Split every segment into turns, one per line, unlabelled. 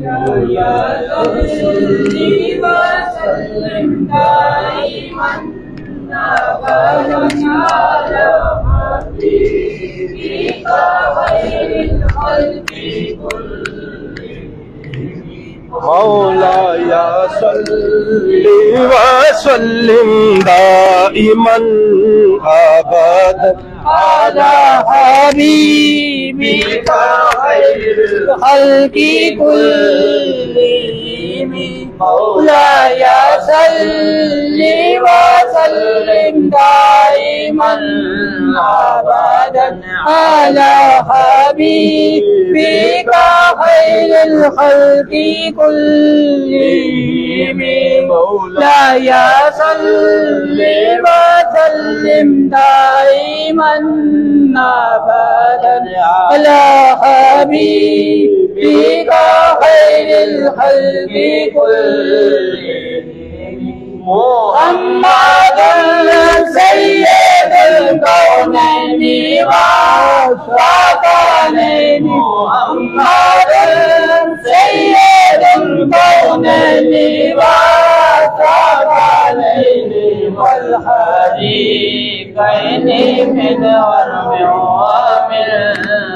مولاي صلِّ وسلم دائما أبدا على حبيبك خير الخلق كلهم مولاي صلِّ وسلم دائما أبدا على حبيبك خير الخلق كلهم مولاي صلِّ وسلم دائما أبدا على حبيبك خير الخلق كلهم محمد سيد الكونين والثقلين محمد سيد الكونين والثقلين والحريقين من غرب ومن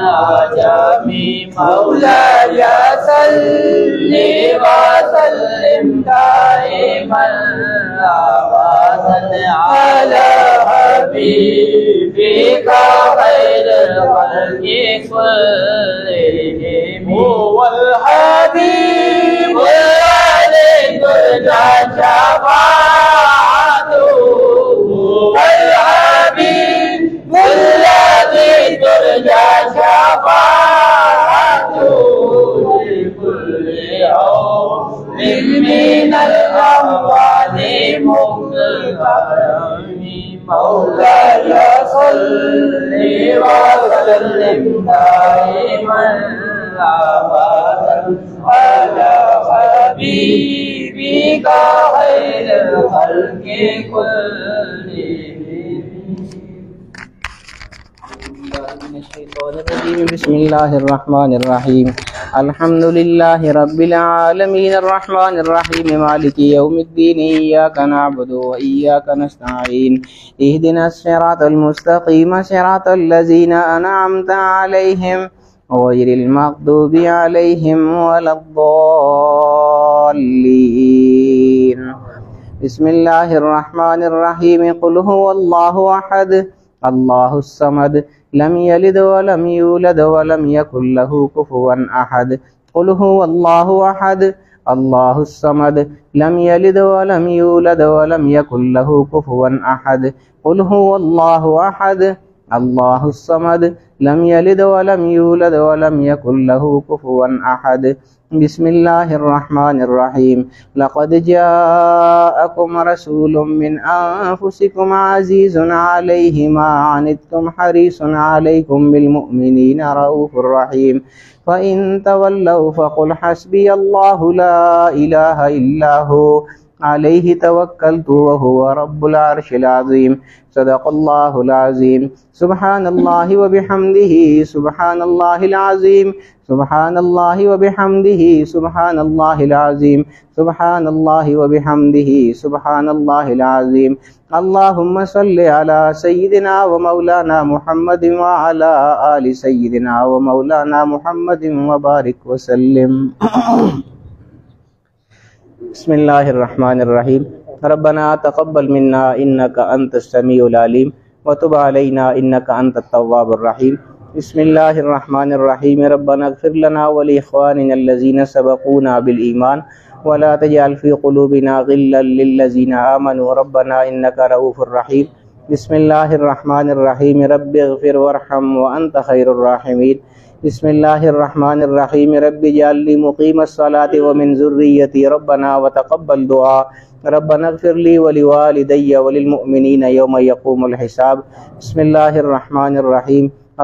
عجم مولاي صلِّ وسلم دائما أبدا على حبيبك خير الخلق كلهم والحبيب الذي ترجى شفاعته والحبيب الذي ترجى شفاعته لكل يوم من الأموال مقتدم مولاي صلِّ وسلم دائما أبدا على حبيبك خير الخلق كلهم. بسم الله الرحمن الرحيم الحمد لله رب العالمين الرحمن الرحيم مالك يوم الدين إياك نعبد وإياك نستعين اهدنا الصراط المستقيم صراط الذين أنعمت عليهم غير المغضوب عليهم ولا الضالين. بسم الله الرحمن الرحيم قل هو الله أحد الله الصمد لم يلد ولم يولد ولم يكن له كفوا أحد قل هو الله أحد الله الصمد لم يلد ولم يولد ولم يكن له كفوا أحد قل هو الله أحد الله الصمد لم يلد ولم يولد ولم يكن له كفوا أحد. بسم الله الرحمن الرحيم لقد جاءكم رسول من أنفسكم عزيز عليه ما عنتم حريص عليكم بالمؤمنين رؤوف رحيم فإن تولوا فقل حسبي الله لا إله إلا هو عليه توكلت وهو رب العرش العظيم. صدق الله العظيم. سبحان الله وبحمده سبحان الله العظيم سبحان الله وبحمده سبحان الله العظيم سبحان الله وبحمده سبحان الله العظيم. اللهم صل على سيدنا ومولانا محمد وعلى آل سيدنا ومولانا محمد وبارك وسلم. بسم الله الرحمن الرحيم ربنا تقبل منا إنك أنت السميع العليم وتب علينا إنك أنت التواب الرحيم. بسم الله الرحمن الرحيم ربنا اغفر لنا ولإخواننا الذين سبقونا بالإيمان ولا تجعل في قلوبنا غلا للذين آمنوا ربنا إنك رؤوف رحيم. بسم الله الرحمن الرحيم رب اغفر وارحم وأنت خير الراحمين. بسم الله الرحمن الرحيم رب اجعلني مقيم الصلاة ومن ذريتي ربنا وتقبل دعاء ربنا اغفر لي ولوالدي وللمؤمنين يوم يقوم الحساب. بسم الله الرحمن الرحيم